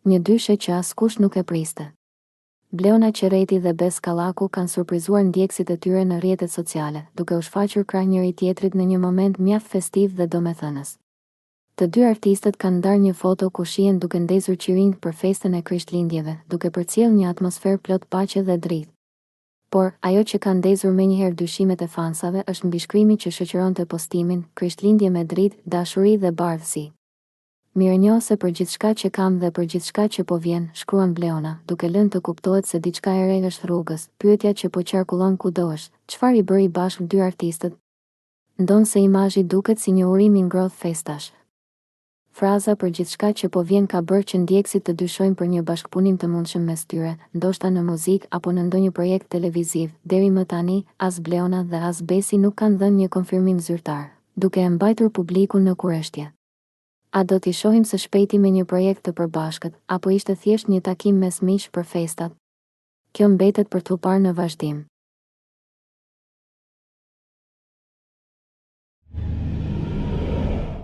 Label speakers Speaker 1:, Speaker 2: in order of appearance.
Speaker 1: Një dyshe që askush nuk e priste. Bleona Qereti dhe Bes Kallaku kanë surprizuar ndjekësit e tyre në rrjetet sociale, duke u shfaqur krah njëri tjetrit në një moment mjaft festiv dhe domethënës. Të dy artistët kanë ndarë një foto ku shihen duke ndezur qirinj për festën e Krishtlindjeve, duke përcjellë një atmosferë plot paqe dhe dritë. Por, ajo që ka ndezur menjëherë dyshimet e fansave është mbi shkrimi që shoqëronte postimin, Krishtlindje me dritë, dashuri dhe bardhësi. Mirënjohëse për gjithçka që kam dhe për gjithçka që po vjen, shkruan Bleona, duke lënë të kuptohet se diçka e re është rrugës. Pyetja që po qarkullon kudo është, çfarë i bëri bashkë dy artistët? Ndonë se imazhi duket si një urim i ngrohtë festash. Fraza për gjithçka që po vjen ka bërë që ndjekësit të dyshojnë për një bashkëpunim të mundshëm mes tyre, ndoshta në muzikë apo në ndonjë projekt televiziv. Deri më tani, as Bleona dhe as Besi nuk kanë dhënë një konfirmim zyrtar, duke e mbajtur publikun në kurreshtje. A do t'i shohim së shpejti me një projekt të përbashkët, apo ishte thjesht një takim mes miq për festat? Kjo mbetet për t'u parë në vazhdim.